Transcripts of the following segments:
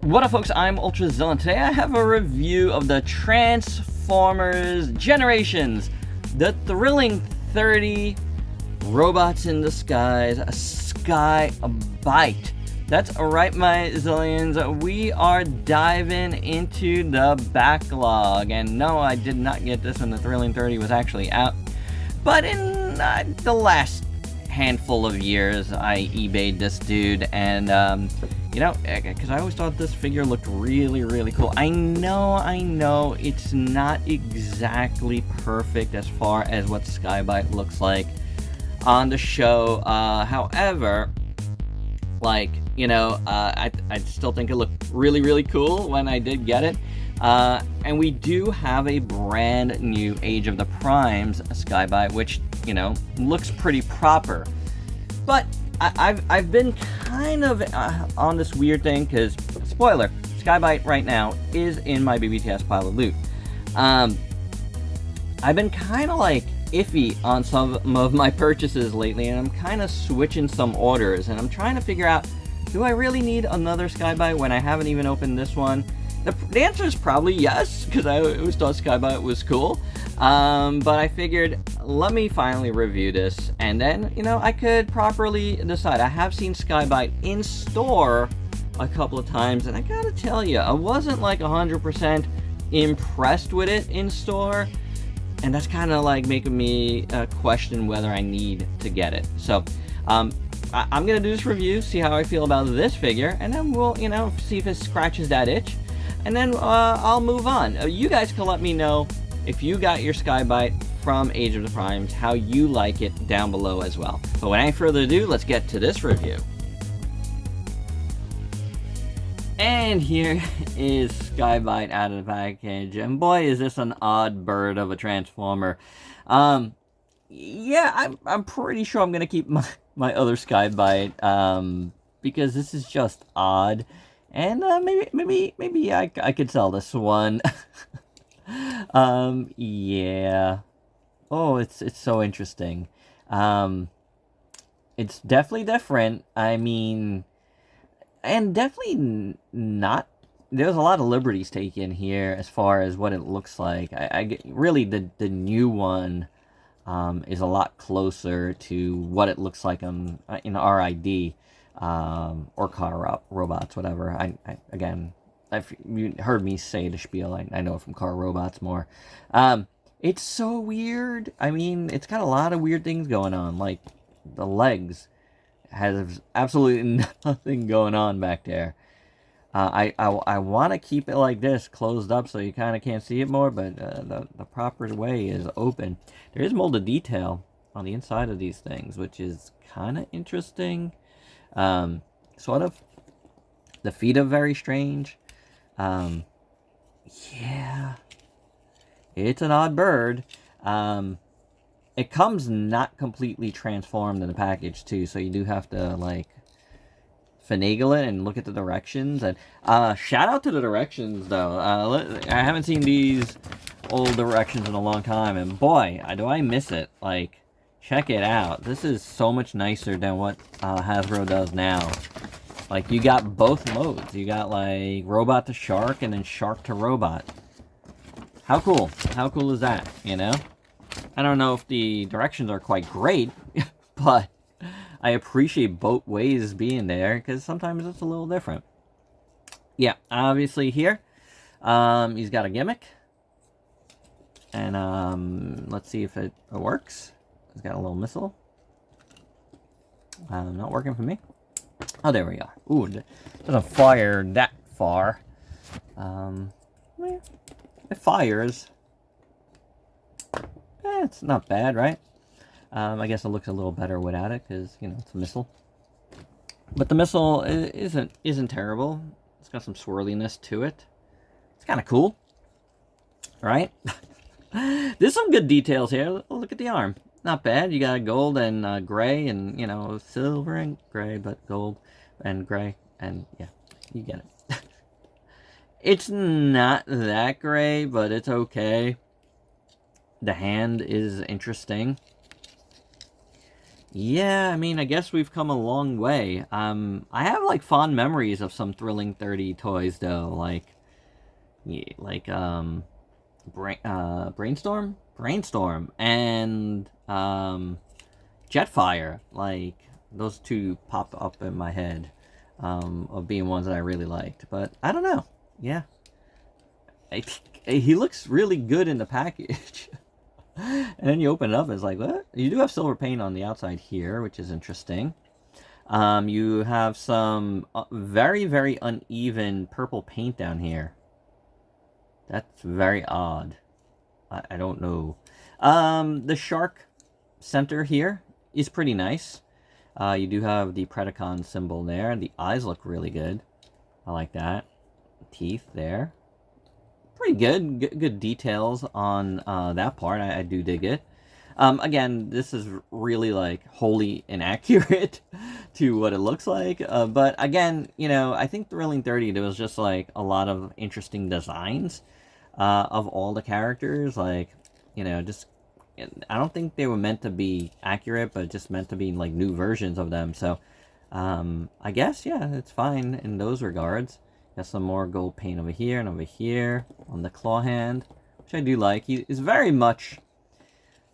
What up, folks? I'm Ultrazillatoys. Today I have a review of the Transformers Generations, the thrilling 30 robots in disguise, a Sky-Byte. That's right, my zillions. We are diving into the backlog. And no, I did not get this when the Thrilling 30 was actually out. But in the last handful of years, I eBayed this dude, and you know, because I always thought this figure looked really, really cool. I know, it's not exactly perfect as far as what Sky-Byte looks like on the show. However, like, you know, I still think it looked really, really cool when I did get it. And we do have a brand new Age of the Primes Sky-Byte, which, you know, looks pretty proper. But I've been kind of on this weird thing, because, spoiler, Sky-Byte right now is in my BBTS pile of loot. I've been kind of like iffy on some of my purchases lately, and I'm kind of switching some orders, and I'm trying to figure out, do I really need another Sky-Byte when I haven't even opened this one? The answer is probably yes, because I always thought Sky-Byte was cool. But I figured, let me finally review this, and then, you know, I could properly decide. I have seen Sky-Byte in store a couple of times, and I gotta tell you, I wasn't like 100% impressed with it in store, and that's kind of like making me question whether I need to get it. So, I'm gonna do this review, see how I feel about this figure, and then we'll, you know, see if it scratches that itch. And then I'll move on. You guys can let me know if you got your Sky-Byte from Age of the Primes, how you like it down below as well. But without any further ado, let's get to this review. And here is Sky-Byte out of the package. And boy, is this an odd bird of a Transformer. Yeah, I'm pretty sure I'm going to keep my other Sky-Byte, because this is just odd. And maybe I could sell this one. Yeah. Oh, it's so interesting. It's definitely different. I mean, and definitely not. There's a lot of liberties taken here as far as what it looks like. I get really the new one is a lot closer to what it looks like in RID. Or car robots, whatever. Again, you heard me say the spiel. I know it from car robots more. It's so weird. I mean, it's got a lot of weird things going on. Like, the legs has absolutely nothing going on back there. I want to keep it like this, closed up, so you kind of can't see it more, but the proper way is open. There is molded detail on the inside of these things, which is kind of interesting. Sort of. The feet are very strange. Yeah. It's an odd bird. It comes not completely transformed in the package, too, so you do have to, like, finagle it and look at the directions. And, shout out to the directions, though. I haven't seen these old directions in a long time, and boy, do I miss it. Like, check it out. This is so much nicer than what Hasbro does now. Like, you got both modes. You got, like, robot to shark and then shark to robot. How cool? How cool is that, you know? I don't know if the directions are quite great, but I appreciate both ways being there, because sometimes it's a little different. Yeah, obviously here, he's got a gimmick. And, let's see if it works. It's got a little missile. Not working for me. Oh, there we are. Ooh, it doesn't fire that far. It fires. It's not bad, right? I guess it looks a little better without it, because, you know, it's a missile. But the missile isn't terrible. It's got some swirliness to it. It's kind of cool. Right? There's some good details here. Look at the arm. Not bad. You got gold and gray and, you know, silver and gray, but gold and gray. And, yeah, you get it. It's not that gray, but it's okay. The hand is interesting. Yeah, I mean, I guess we've come a long way. I have like fond memories of some Thrilling 30 toys though, like yeah, like Brainstorm, and Jetfire. Like those two pop up in my head of being ones that I really liked. But I don't know. Yeah, I, he looks really good in the package. And then you open it up, and it's like, what? You do have silver paint on the outside here, which is interesting. You have some very, very uneven purple paint down here. That's very odd. I don't know. The shark center here is pretty nice. You do have the Predacon symbol there. The eyes look really good. I like that. Teeth there. Pretty good. Good details on that part. I do dig it. Again, this is really like wholly inaccurate to what it looks like. But again, you know, I think Thrilling 30, there was just like a lot of interesting designs of all the characters. Like, you know, just I don't think they were meant to be accurate, but just meant to be like new versions of them. So I guess, yeah, it's fine in those regards. Got some more gold paint over here and over here on the claw hand, which I do like. He is very much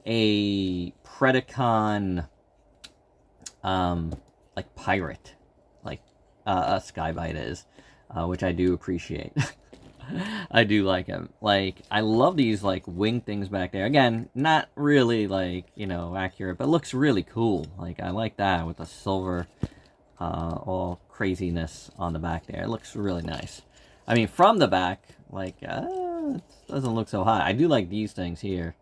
a Predacon, like pirate, like a Sky-Byte is, which I do appreciate. I do like him. Like, I love these, like, wing things back there. Again, not really, like, you know, accurate, but looks really cool. Like, I like that with the silver, all craziness on the back there. It looks really nice. I mean, from the back, like, it doesn't look so hot. I do like these things here.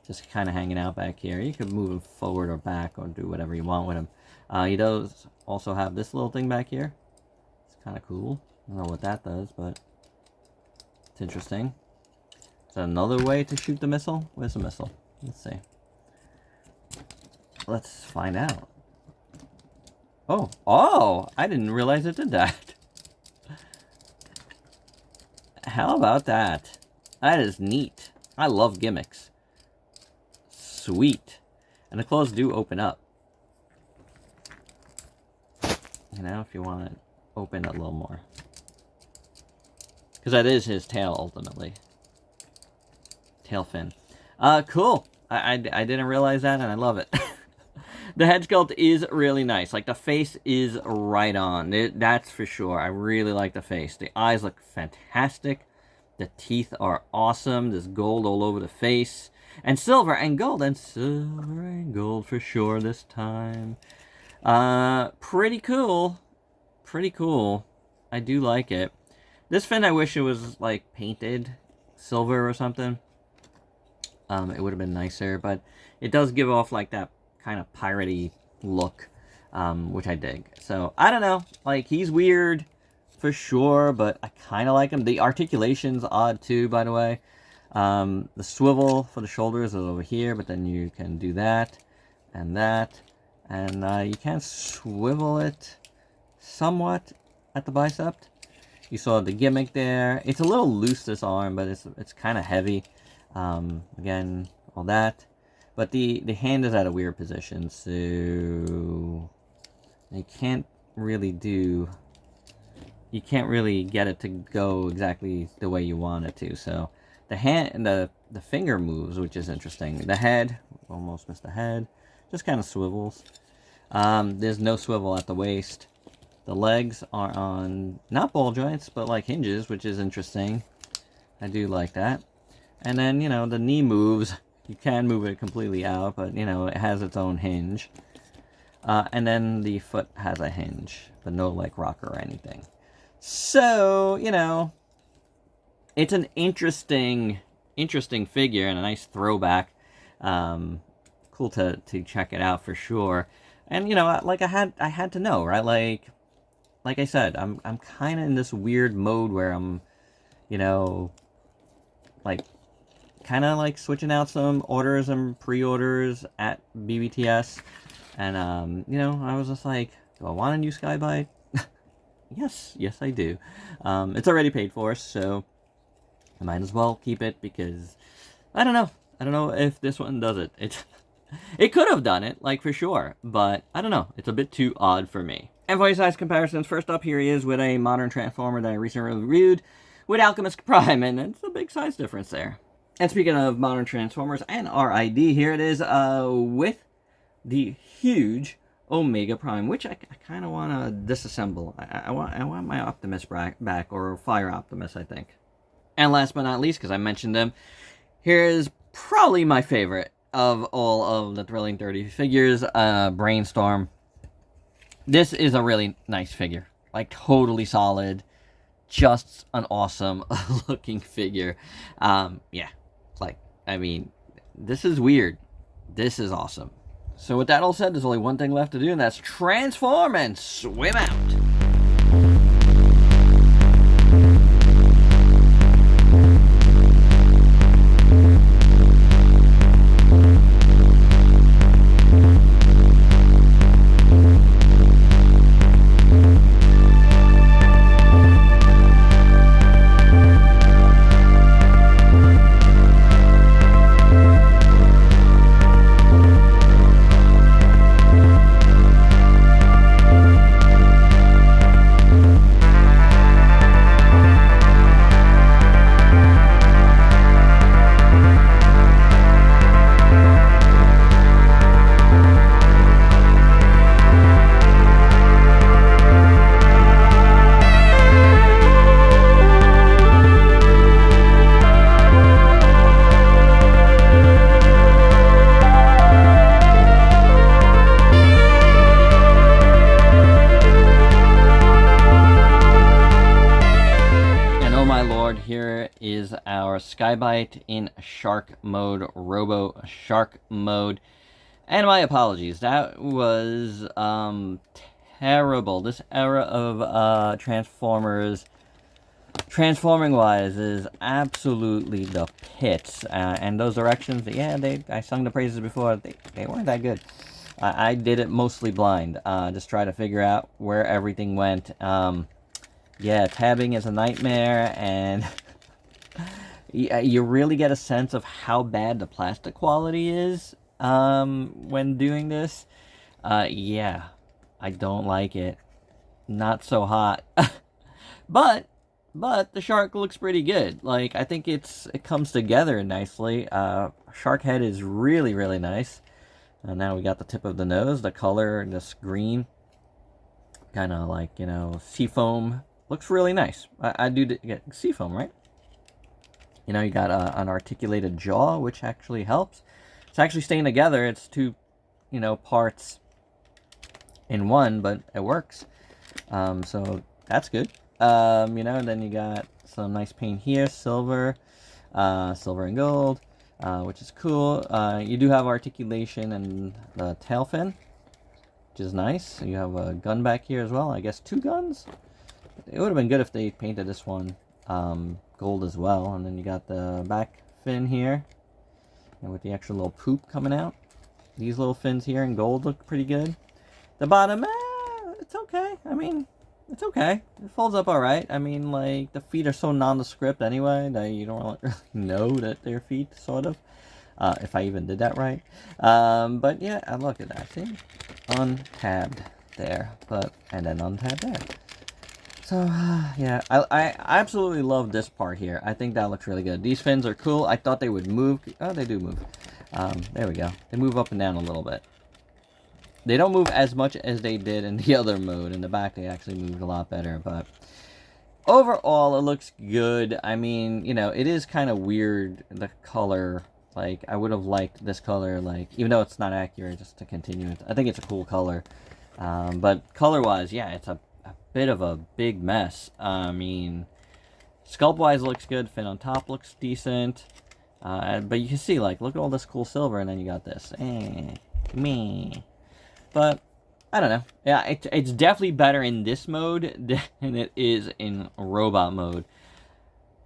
Just kind of hanging out back here. You can move them forward or back or do whatever you want with them. He does also have this little thing back here. It's kind of cool. I don't know what that does, but it's interesting. Is that another way to shoot the missile? Where's the missile? Let's see. Let's find out. Oh, I didn't realize it did that. How about that? That is neat. I love gimmicks. Sweet. And the claws do open up. You know, if you want to open it a little more. Because that is his tail, ultimately. Tail fin. Cool. I didn't realize that, and I love it. The head sculpt is really nice. Like, the face is right on. That's for sure. I really like the face. The eyes look fantastic. The teeth are awesome. There's gold all over the face. And silver and gold. And silver and gold for sure this time. Pretty cool. Pretty cool. I do like it. This fin, I wish it was, like, painted silver or something. It would have been nicer. But it does give off, like, that kind of piratey look, which I dig. So, I don't know. Like, he's weird for sure, but I kind of like him. The articulation's odd, too, by the way. The swivel for the shoulders is over here, but then you can do that and that. And you can swivel it somewhat at the bicep. You saw the gimmick there. It's a little loose, this arm, but it's kind of heavy. Again, all that. But the hand is at a weird position, so you can't really get it to go exactly the way you want it to. So the hand and the finger moves, which is interesting. The head, almost missed the head, just kind of swivels. There's no swivel at the waist. The legs are on, not ball joints, but like hinges, which is interesting. I do like that. And then, you know, the knee moves. You can move it completely out, but, you know, it has its own hinge. And then the foot has a hinge, but no, like, rocker or anything. So, you know, it's an interesting figure and a nice throwback. Cool to check it out for sure. And, you know, like, I had to know, right? Like I said, I'm kind of in this weird mode where I'm, you know, like, kind of like switching out some orders and pre-orders at BBTS. And, you know, I was just like, do I want a new Sky-Byte? Yes, I do. It's already paid for, so I might as well keep it because I don't know if this one does it. It could have done it, like, for sure, but I don't know. It's a bit too odd for me. And for size comparisons, first up here he is with a modern Transformer that I recently reviewed with Alchemist Prime, and it's a big size difference there. And speaking of modern Transformers and RID, here it is with the huge Omega Prime, which I kind of want to disassemble. I want my Optimus back, or Fire Optimus, I think. And last but not least, because I mentioned them, here's probably my favorite of all of the Thrilling 30 figures, Brainstorm. This is a really nice figure, like totally solid, just an awesome looking figure. Yeah, like, I mean, this is weird. This is awesome. So with that all said, there's only one thing left to do, and that's transform and swim out. Here is our Sky-Byte in shark mode, Robo Shark mode. And my apologies, that was terrible. This era of Transformers, transforming-wise, is absolutely the pits. And those directions, yeah, I sung the praises before, they weren't that good. I did it mostly blind, just try to figure out where everything went. Yeah, tabbing is a nightmare, and you really get a sense of how bad the plastic quality is when doing this. Yeah, I don't like it. Not so hot. but the shark looks pretty good. Like, I think it comes together nicely. Shark head is really, really nice. And now we got the tip of the nose, the color, this green, kind of like, you know, seafoam. Looks really nice. I do get seafoam, right? You know, you got an articulated jaw, which actually helps. It's actually staying together. It's two, you know, parts in one, but it works. So that's good. You know, and then you got some nice paint here, silver and gold, which is cool. You do have articulation and the tail fin, which is nice. You have a gun back here as well. I guess 2 guns. It would have been good if they painted this one gold as well. And then you got the back fin here, and with the extra little poop coming out. These little fins here in gold look pretty good. The bottom, it's okay. I mean, it's okay. It folds up all right. I mean, like, the feet are so nondescript anyway that you don't really know that they're feet, sort of. If I even did that right. But yeah, look at that. See? Untabbed there, and then untabbed there. So, yeah, I absolutely love this part here. I think that looks really good. These fins are cool. I thought they would move. Oh, they do move. There we go. They move up and down a little bit. They don't move as much as they did in the other mode. In the back, they actually moved a lot better. But overall, it looks good. I mean, you know, it is kind of weird, the color. Like, I would have liked this color, like, even though it's not accurate, just to continue it. I think it's a cool color. But color-wise, yeah, it's a bit of a big mess. I mean, sculpt-wise looks good. Fin on top looks decent. But you can see, like, look at all this cool silver, and then you got this. Meh. But, I don't know. Yeah, it's definitely better in this mode than it is in robot mode.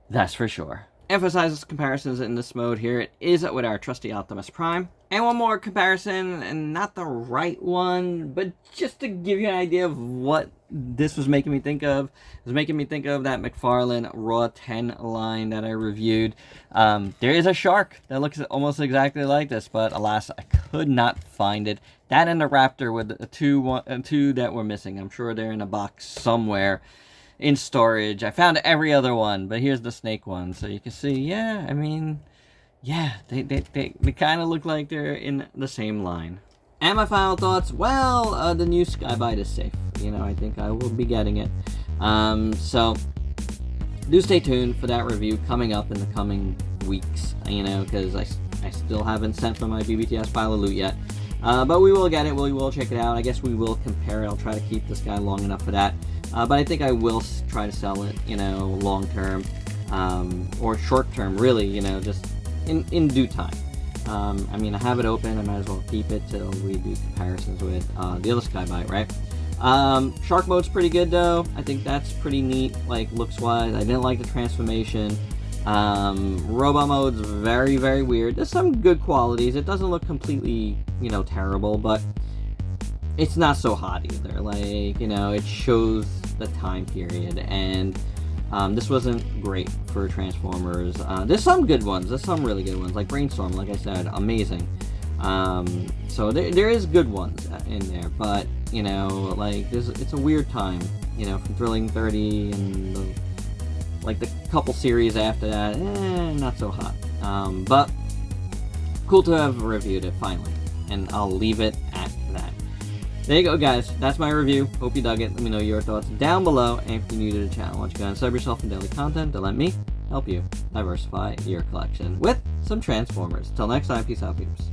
That's for sure. emphasizes comparisons in this mode here. It is with our trusty Optimus Prime. And one more comparison, and not the right one, but just to give you an idea of what this was making me think of. It was making me think of that McFarlane Raw 10 line that I reviewed. There is a shark that looks almost exactly like this, but alas, I could not find it. That and the Raptor with the two that were missing. I'm sure they're in a box somewhere in storage. I found every other one, but here's the snake one. So you can see, yeah, I mean, yeah, they kind of look like they're in the same line. And my final thoughts, well, the new Sky-Byte is safe. You know, I think I will be getting it. So do stay tuned for that review coming up in the coming weeks, you know, because I still haven't sent for my BBTS pile of loot yet. But we will get it, we will check it out. I guess we will compare it. I'll try to keep this guy long enough for that. But I think I will try to sell it, you know, long term, or short term, really, you know, just in due time. I mean, I have it open. I might as well keep it till we do comparisons with the other Sky-Byte, right? Shark mode's pretty good, though. I think that's pretty neat, like, looks-wise. I didn't like the transformation. Robot mode's very, very weird. There's some good qualities. It doesn't look completely, you know, terrible, but it's not so hot either. Like, you know, it shows the time period, and this wasn't great for Transformers. There's some good ones. There's some really good ones, like Brainstorm, like I said, amazing. So there is good ones in there, but, you know, like, it's a weird time, you know, from Thrilling 30 and the couple series after that, not so hot. But cool to have reviewed it finally, and I'll leave it at that. There you go, guys. That's my review. Hope you dug it. Let me know your thoughts down below. And if you're new to the channel, why don't you go and sub yourself in daily content to let me help you diversify your collection with some Transformers. Till next time, peace out, peeps.